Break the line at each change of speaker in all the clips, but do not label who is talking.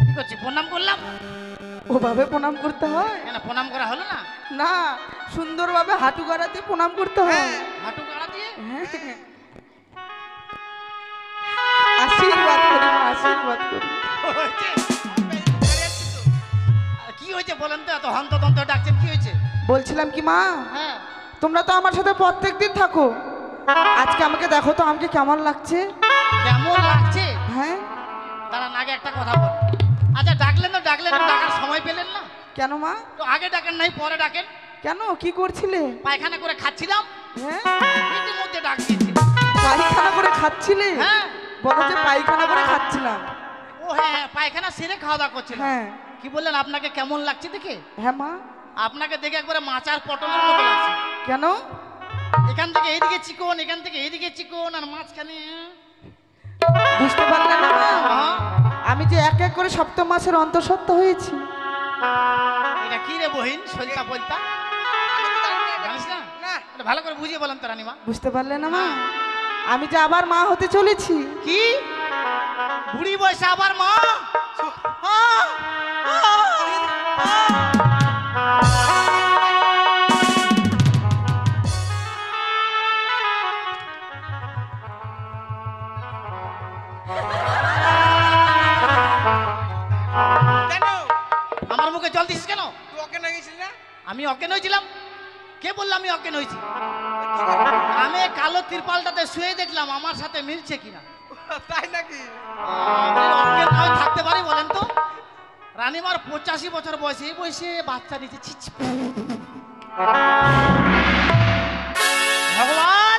কি করছি? প্রণাম করলাম।
ওভাবে প্রণাম করতে হয়?
কেন প্রণাম করা হলো না?
না, সুন্দরভাবে হাঁটু গাড়া দিয়ে প্রণাম করতে হয়।
হাঁটু গাড়া দিয়ে?
হ্যাঁ। আশীর্বাদ করি মা, আশীর্বাদ করি।
কি হয়েছে বলেন তো? এত হন্তদন্ত ডাকছেন, কি হয়েছে?
বলছিলাম কি মা,
হ্যাঁ,
তোমরা তো আমার সাথে প্রত্যেকদিন থাকো, আজকে আমাকে দেখো তো আমাকে কেমন লাগছে।
কেমন লাগছে?
হ্যাঁ।
দাঁড়ান, আগে একটা কথা বল। আচ্ছা, ডাকলেন তো ডাকলেন, ডাকার সময় পেলেন না
কেন মা?
তো? আগে ডাকেন নাই, পরে ডাকেন
কেন, কি করছিলে?
পায়খানা করে খাচ্ছিলাম,
হ্যাঁ,
ইতিমধ্যে ডাক দিয়েছি।
পায়খানা করে খাচ্ছিলে?
হ্যাঁ।
বলো যে পায়খানা করে খাচ্ছিলাম।
ও হ্যাঁ, পায়খানা সেরে খাওয়া দাওয়া করছিলাম।
হ্যাঁ।
কি বললেন? আপনাকে কেমন লাগছে দেখে?
হ্যাঁ মা।
আপনাকে দেখে একবারে মাচার পটলের মতো লাগছে।
কেন?
এখান থেকে এইদিকে চিকন, এখান থেকে এইদিকে চিকন, আর মাঝখানে
বুঝতে পারলে না মা,
হ্যাঁ।
আমি যে এক এক করে সপ্তম মাসের অন্তঃসত্ত্বা হয়েছি।
এটা কি রে বহিন? সলতা বলতা জানিস না? এটা ভালো করে বুঝিয়ে বলেন তো রানীমা।
বুঝতে পারলে না মা, আমি যে আবার মা হতে চলেছি।
কি বুড়ি বয়সে আবার মা? আমার মুখে জল দিস কেন? আমি অজ্ঞান হয়েছিলাম? কে বললো আমি অজ্ঞান হয়েছি? আমি কালো তিরপালটাতে শুয়ে দেখলাম আমার সাথে মিলছে কিনা।
তাই নাকি?
অজ্ঞান না হয়ে থাকতে পারি বলেন তো? রানীমার 85 বছর বয়সে, এই বয়সে বাচ্চা নিচে ছিছি। ভগবান,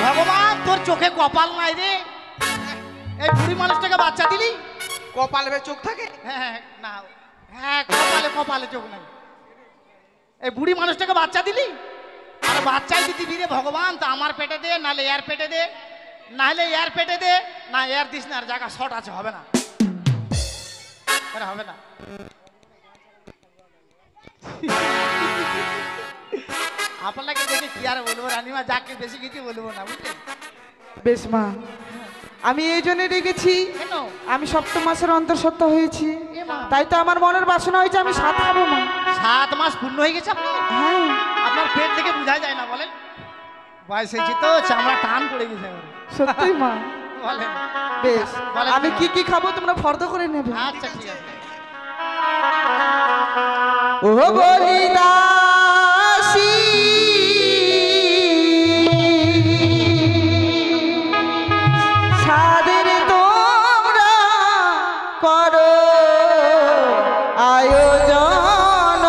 ভগবান, তোর চোখে কপাল নাই রে। এই বুড়ি মানুষটাকে বাচ্চা দিলি?
কপালে চোখ থাকে?
হ্যাঁ না, হ্যাঁ কপালে, কপালে চোখ নাই। এই বুড়ি মানুষটাকে বাচ্চা দিলি? আর বাচ্চাই দিবি রে ভগবান, তা আমার পেটে দে, নাহলে এর পেটে দে, নাহলে এর পেটে দে। না এর দিস না, আর জায়গা শর্ট আছে, হবে না, হবে না। আপনাকে দেখে কি আর বলবো রানীমা, যাকে বেশি কিছু বলবো না, বুঝলেন?
বেশ মা, আমি এই জন্য রেগেছি,
কেন?
আমি সপ্তম মাসের অন্তঃসত্ত্বা হয়েছি,
এ মা।
তাই তো আমার মনের বাসনা হয়েছে আমি সাত খাবো মা।
7 মাস পূর্ণ হয়ে গেছে আপনার?
হ্যাঁ।
আপনার পেট থেকে বোঝা যায় না, বলেন? বয়স হয়েছে তো, চামড়া টান পড়ে গেছে আমার।
সত্যি মা।
বলেন।
বেশ,
বলেন
আমি
কি
কি কি খাবো তোমরা ফর্দ করে নেবে।
আচ্ছা ঠিক আছে।
ও বলি দাসী সাদের তোমরা করো আয়োজন,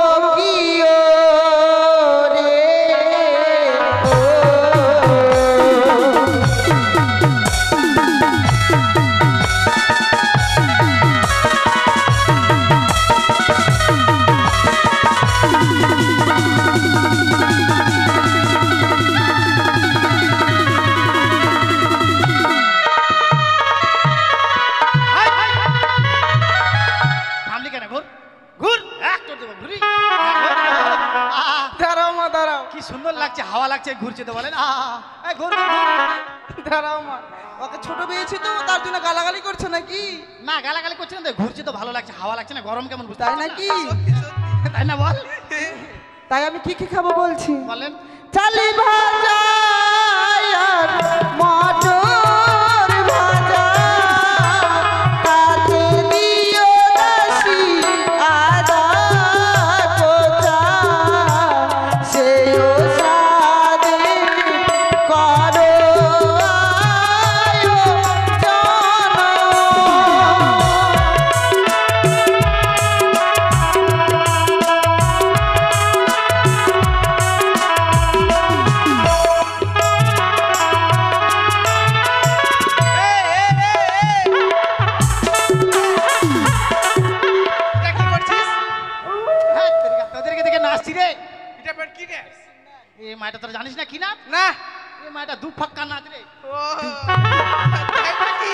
ও কিও রে
থামলি কেন? ঘুর ঘুর, এক তোর দেবো, ঘুরি।
দাঁড়াও মা, দাঁড়াও,
কি সুন্দর লাগছে, হাওয়া লাগছে, ঘুরছে তো, বলেন? এই ঘুর ঘুর ঘুর।
দাঁড়াও মা, ওকে ছোট পেয়েছি তো তার জন্য গালাগালি করছে নাকি?
না গালাগালি করছে না তো, ঘুরছে তো, ভালো লাগছে, হাওয়া লাগছে না, গরম কেমন বুঝতে
তাই
পারছেন না?
নাকি?
তাই না বল?
তাই আমি কি কি খাবো বলছি।
বলেন।
চালি ভাজা আর মটর ভাজা, তাতে দিও দাসী আদা কোচা, সেও সাদে করো
এটা কি করছিস?
হ্যাঁ, তোদেরকে দেখে নাচছি রে।
এটা পেট কি রে?
এই মাটা তোরা জানিস না কি না?
না।
এই মাটা দু ফাক্কা নাচ রে।
ও তাই নাকি?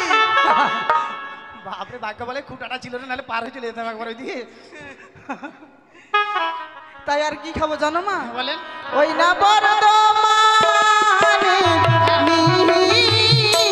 বাপরে, ভাগ্য বলে খুঁটাটা ছিল না, নাহলে পার হয়ে চলে যেতাম একবার ওইদিকে।
তাই আর কি খাবো জানো মা?
বলেন।
ওই না বর্ধমানে মিহিদানা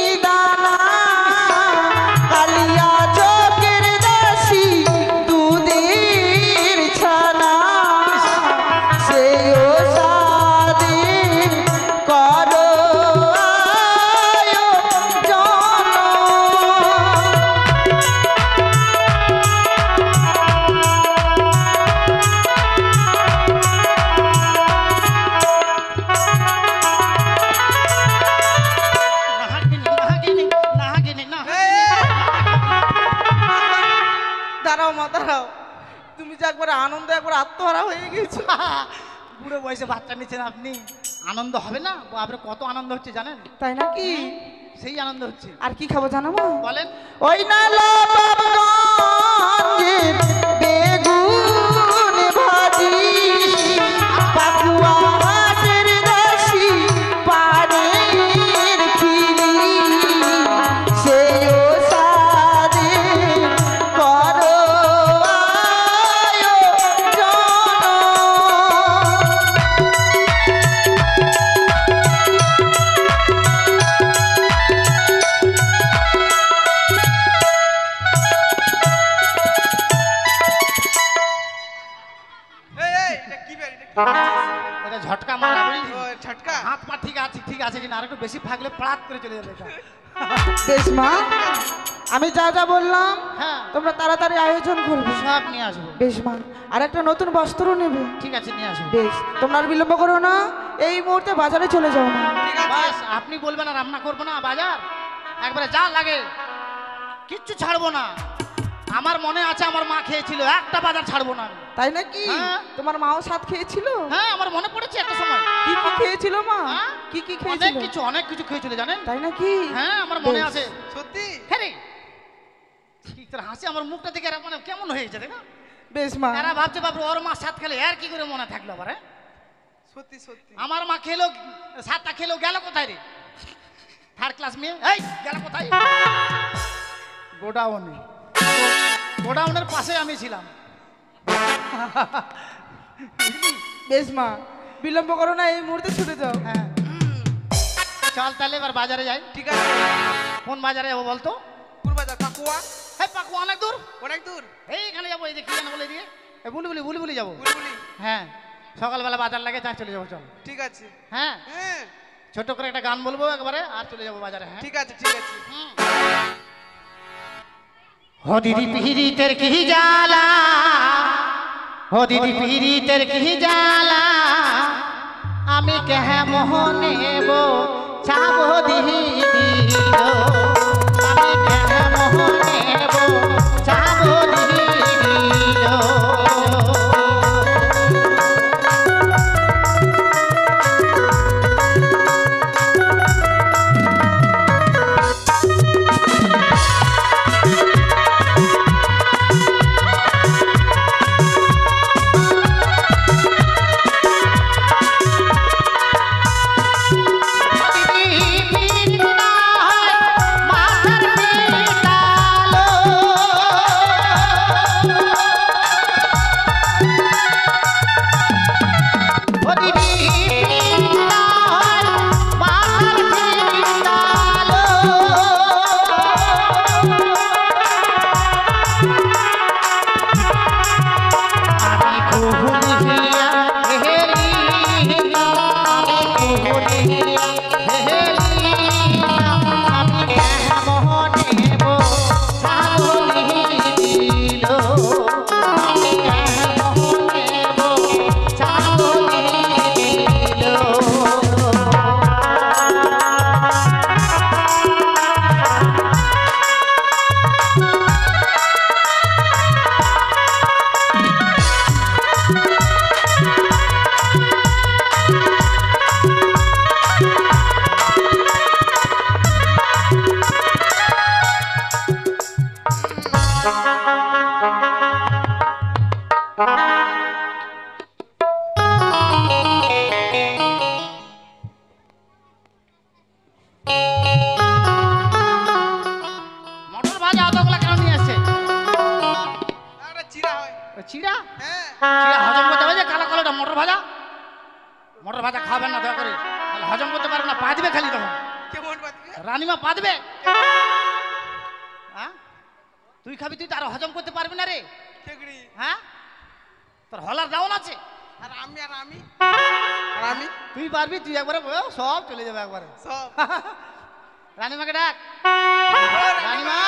দাঁড়াও, তুমি যে একবার আনন্দে একবার আত্মহারা হয়ে গেছো।
বুড়ো বয়সে বাচ্চা নিচ্ছেন আপনি, আনন্দ হবে না? আপনার কত আনন্দ হচ্ছে জানেন?
তাই নাকি?
সেই আনন্দ হচ্ছে।
আর কি খাবো জানো মা?
বলেন।
ওই না লবঙ্গের বেগুন ভাজি, পাকুয়া হাটের দাসি পানের খিলি, সেও সাদে করো আয়োজন।
এটা কি বের এটা কি বের?
এটা ঝটকা মারা বুঝলি?
ও ঝটকা।
হাত পা ঠিক আছে কিনা, আর একটু বেশি ফাগলে প্রাত করে চলে যাবে এটা।
বেশ মা, আমি যা যা বললাম
হ্যাঁ,
তোমরা তাড়াতাড়ি আয়োজন করবে।
সব নিয়ে আসবো।
বেশ মা, আর একটা নতুন বস্ত্র নেবে।
ঠিক আছে, নিয়ে আসবো।
বেশ, তোমরা আর বিলম্ব করো না, এই মুহূর্তে বাজারে চলে যাও না।
ঠিক আছে।
বাস আপনি বলবেন আর রান্না করবো না, বাজার একবারে যা লাগে কিচ্ছু ছাড়বো না। আমার মনে আছে আমার মা খেয়েছিল, একটা বাজার ছাড়বো না আমি।
তাই নাকি?
হ্যাঁ।
তোমার মাও সাথ খেয়েছিল?
হ্যাঁ, আমার মনে পড়েছে একটা সময়।
কি কি খেয়েছিল মা?
হ্যাঁ?
কি কি
অনেক
খেয়েছিল?
কিছু খেয়েছিল জানেন?
তাই নাকি?
হ্যাঁ, আমার মনে
বেশ।
আছে।
সত্যি?
হ্যাঁ রে, ঠিক তোর হাসি আমার মুখটা দেখে এরা মানে কেমন হয়ে গেছে দেখো।
বেশ মা,
এরা ভাবছে বাবু ওর মা সাত খেলে আর কি করে মনে থাকলো আবার? হ্যাঁ,
সত্যি সত্যি।
আমার মা খেলো, সাতটা খেলো, গেল কোথায় রে? থার্ড ক্লাস মেয়ে, এই গেল কোথায়? গোডাউনে, গোডাউনের পাশে আমি ছিলাম।
বেশ মা, বিলম্ব করো না, এই মুহূর্তে ছুটে যাও।
হ্যাঁ, চল তাহলে এবার বাজারে যাই।
ঠিক আছে।
কোন বাজারে যাবো বলতো?
কোন বাজার? পাকুয়া?
হ্যাঁ, পাকু অনেক দূর।
অনেক দূর?
এইখানে যাবো, এই যে কি জানো বলে দিয়ে বুলি যাবো।
বুলবুলি?
হ্যাঁ, সকালবেলা বাজার লাগে, তাই চলে যাবো। চল।
ঠিক আছে।
হ্যাঁ,
হ্যাঁ
ছোট করে একটা গান বলবো একবারে, আর চলে যাবো বাজারে। হ্যাঁ,
ঠিক আছে ঠিক আছে।
हो दीदी पीरी तेर की जाला, हो दीदी पीरी तेर की जाला, आमी कह मोहने बो चाबो दीदी रो, आमी कह मोहने बो चाबो दीदी रो। চিড়া
হ্যাঁ
চিড়া হজম করতে পারবে? কালো কালোটা মটর ভাজা, মটর ভাজা খাবেন না দয়া করে, তাহলে হজম করতে পারবে না, পা দিবে খালি তখন।
কেমন বাজবে?
রানিমা পা দিবে। হ্যাঁ, তুই খাবি, তুই তো আর হজম করতে পারবি না রে।
খেগড়ি।
হ্যাঁ, তোর হলার ডাউন আছে।
আর আমি আর আমি আর আমি
তুই পারবি, তুই একবারে সব চলে যাবে একবারে।
সব।
রানিমাকে ডাক। রানিমা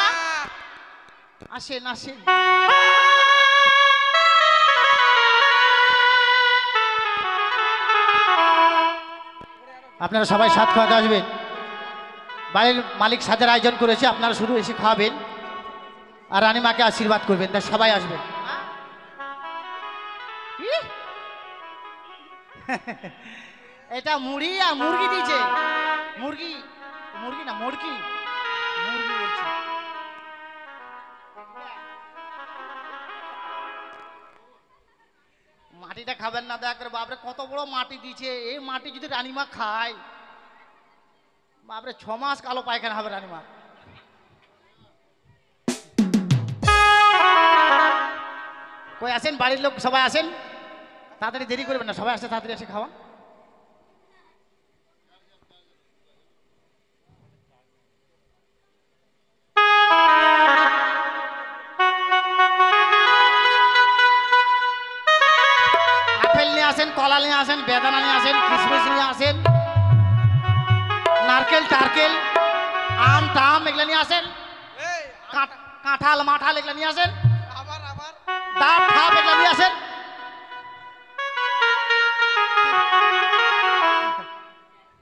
আসেন আসেন। আপনারা সবাই সাত খাওয়াতে আসবেন, বাড়ির মালিক সাথের আয়োজন করেছে, আপনারা শুধু এসে খাওয়াবেন আর রানিমাকে আশীর্বাদ করবেন, তাই সবাই আসবেন। ই! এটা মুড়ি আর মুরগি দিয়েছে। মুরগি মুরগি না মুরগি মুরগি বলছি। মাটিটা খাবেন না দয়া করে বাপরে, কত বড় মাটি দিয়েছে। এই মাটি যদি রানীমা খায় বাপরে 6 মাস কালো পায়খানা হবে রানীমা। কই আসেন, বাড়ির লোক সবাই আসেন, তাড়াতাড়ি দেরি করবেন না, সবাই আসে তাড়াতাড়ি এসে খাওয়া। আপেল নিয়ে আসেন, কলা নিয়ে আসেন, বেদানা নিয়ে আসেন, কিশমিশ নিয়ে আসেন, নারকেল টারকেল, আম টাম এগুলো নিয়ে আসেন,
এই
কাঁঠাল মাঠাল এগুলো নিয়ে আসেন,
আবার আবার
ডাব ঠাপ এগুলো নিয়ে আসেন।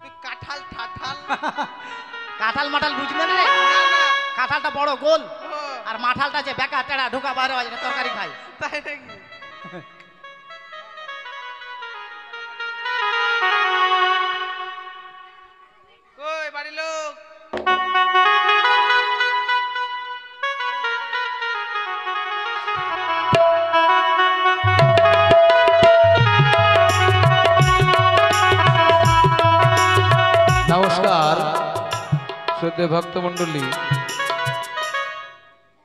তুই কাঁঠাল ঠাঠাল
কাঁঠাল মাঠাল বুঝলেন রে?
না না
কাঁঠালটা বড় গোল,
ও,
আর মাঠালটা যে বেকা টেড়া ঢোকা বাইরে হয়, এটা তরকারি খায়।
তাই নাকি? কই বাড়ির লোক?
নমস্কার শ্রদ্ধেয় ভক্তমণ্ডলী,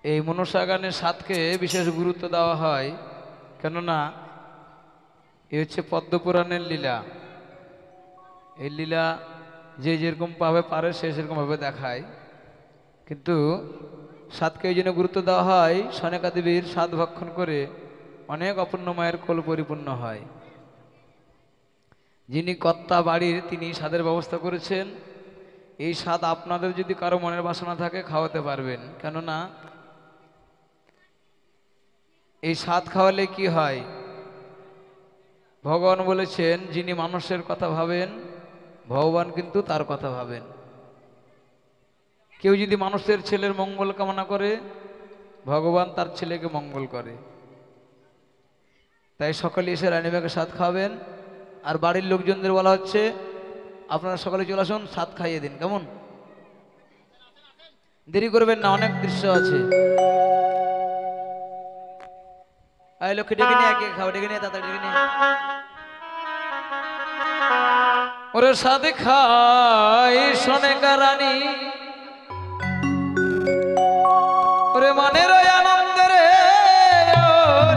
এই মনসা গানের স্বাদকে বিশেষ গুরুত্ব দেওয়া হয়, কেননা এ হচ্ছে পদ্মপুরাণের লীলা। এই লীলা যে যেরকম ভাবে পারে সে সেরকমভাবে দেখায়, কিন্তু স্বাদকে এই জন্য গুরুত্ব দেওয়া হয়, সনেকা দেবীর স্বাদ ভক্ষণ করে অনেক অপূর্ণ মায়ের কোল পরিপূর্ণ হয়। যিনি কর্তা বাড়ির তিনি স্বাদের ব্যবস্থা করেছেন। এই স্বাদ আপনাদের যদি কারো মনের বাসনা থাকে খাওয়াতে পারবেন, কেননা এই স্বাদ খাওয়ালে কি হয়, ভগবান বলেছেন যিনি মানুষের কথা ভাবেন ভগবান কিন্তু তার কথা ভাবেন। কেউ যদি মানুষের ছেলের মঙ্গল কামনা করে ভগবান তার ছেলেকে মঙ্গল করে। তাই সকলে এসে রানীমাকে স্বাদ খাওয়াবেন। আর বাড়ির লোকজনদের বলা হচ্ছে আপনারা সকালে চলে আসুন, স্বাদ খাইয়ে দিন, কেমন? দেরি করবেন না, অনেক দৃশ্য আছে। আয় লক্ষ্মী ডেকে নিয়ে একে খাও, ডেকে নিয়ে তাড়াতাড়ি ডেকে নিয়ে। ওরে স্বাদ খাই সনেকা রানী, ওরে মনের আনন্দের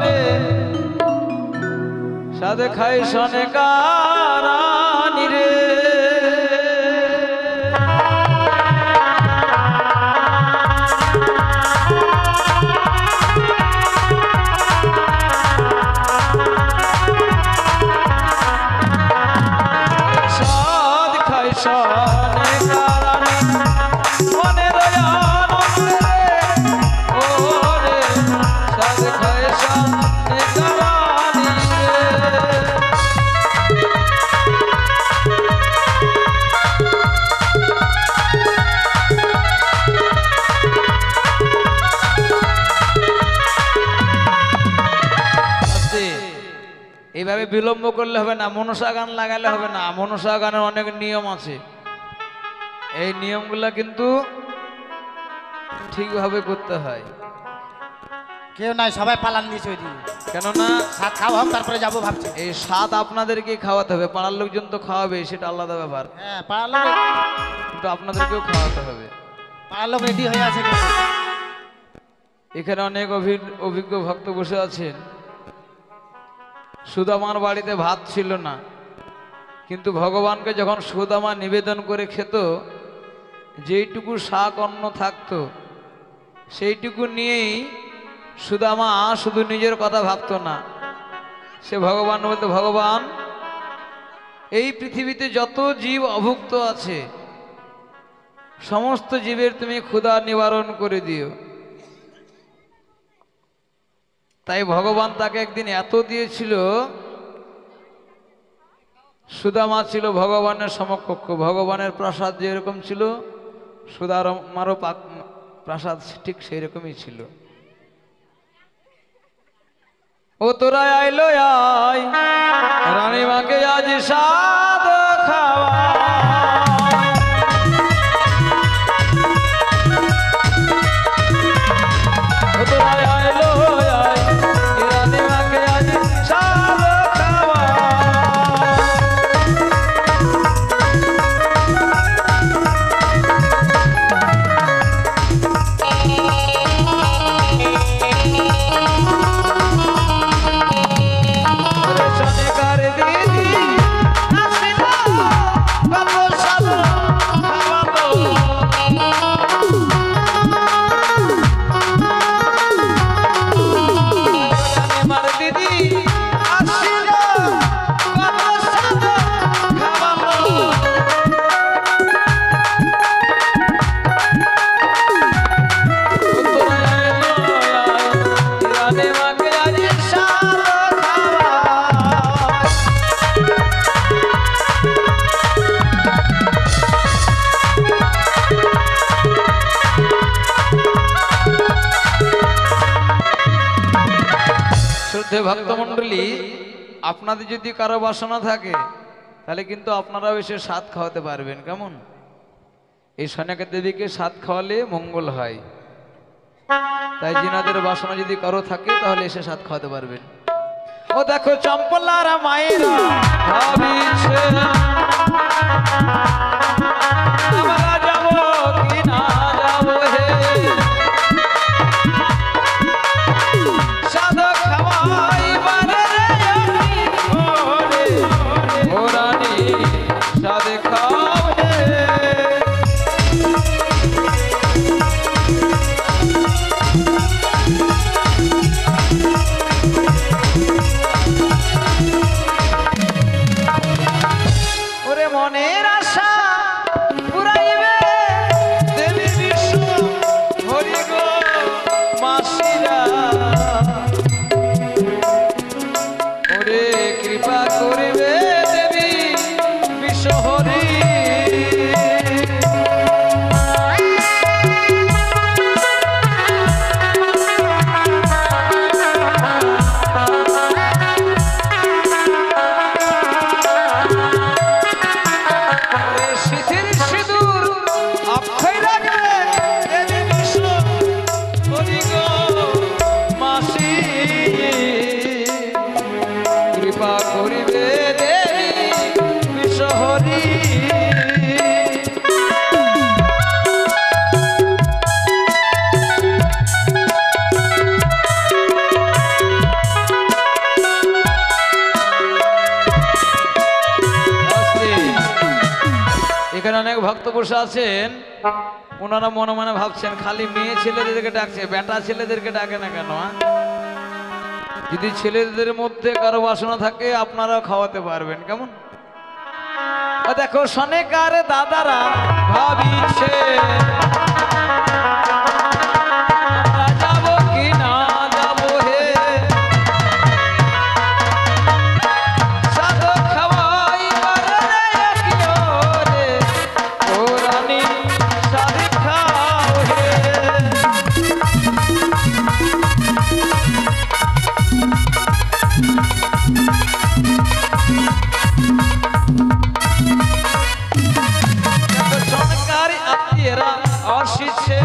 রে, স্বাদ খাই সনেকা রানী রে। স্বাদ খাই সনেকা রানী, মনের আনন্দে রে, ও রে, স্বাদ খাই সনেকা রানী রে। এইভাবে বিলম্ব করলে হবে না, মনসা গান লাগালে হবে না। মনসা গানের অনেক নিয়ম আছে, এই নিয়মগুলা কিন্তু ঠিকভাবে করতে হয়।
কেউ নাই, সবাই পালান দিয়েছে ওই দিন।
কেননা
স্বাদ খাওয়া হোক, তারপরে যাবো ভাবছি।
এই স্বাদ আপনাদেরকে খাওয়াতে হবে, পাড়ার লোকজন তো খাওয়াবে সেটা আলাদা ব্যাপার,
হ্যাঁ, পাড়ার লোক,
কিন্তু আপনাদেরকেও খাওয়াতে হবে।
পাড়ার লোক রেডি হয়ে আছে কিন্তু।
এখানে অনেক অভিজ্ঞ ভক্ত বসে আছেন। সুদামার বাড়িতে ভাত ছিল না, কিন্তু ভগবানকে যখন সুদামা নিবেদন করে খেত, যেইটুকু শাক অন্ন থাকতো সেইটুকু নিয়েই সুদামা শুধু নিজের কথা ভাবতো না, সে ভগবান বলতো, ভগবান এই পৃথিবীতে যত জীব অভুক্ত আছে সমস্ত জীবের তুমি ক্ষুধা নিবারণ করে দিও। তাই ভগবান তাকে একদিন এত দিয়েছিল, সুদামা ছিল ভগবানের সমকক্ষ। ভগবানের প্রাসাদ যেরকম ছিল সুদামারও প্রাসাদ ঠিক সেই রকমই ছিল। ও তোরা আইলো আয় রানীমাকে আজ সাদ খাওয়া ও তোরা আইলো আয় রানীমাকে আজ সাদ খাওয়া ভক্তমণ্ডলী, আপনাদের যদি কারো বাসনা থাকে তাহলে কিন্তু আপনারাও এসে সাত খাওয়াতে পারবেন। কেমন? এই সনেকা দেবীকে সাত খাওয়ালে মঙ্গল হয়, তাই যিনাদের বাসনা যদি কারো থাকে তাহলে এসে সাত খাওয়াতে পারবেন। ও দেখো চম্পলার মায়েরা ভাবিছে আমরা যাব কি না যাব হে সাদ খাওয়াইবার রে ও রানী সাদ খাও হে ওরে মনের আশা পুরাইবে দেবী বিষ্ণু হরি গো মাসিরা ওরে কৃপা করিবে দেবী বিষ্ণু হরি কৃপা করিবে দেবী বিশ্বহরি এখানে অনেক ভক্ত বসে আছেন, ওনারা মনে মনে ভাবছেন খালি মেয়ে ছেলেদেরকে ডাকছে, বেটা ছেলেদেরকে ডাকে না কেন? যদি ছেলেদের মধ্যে কারো বাসনা থাকে আপনারাও খাওয়াতে পারবেন। কেমন? দেখো সনেকার দাদারা ভাবিছে যাব কি না যাব হে সাদ খাওয়াইবার রে ও রানী সাদ খাও হে সরকারি আত্মীয়রা আসিছে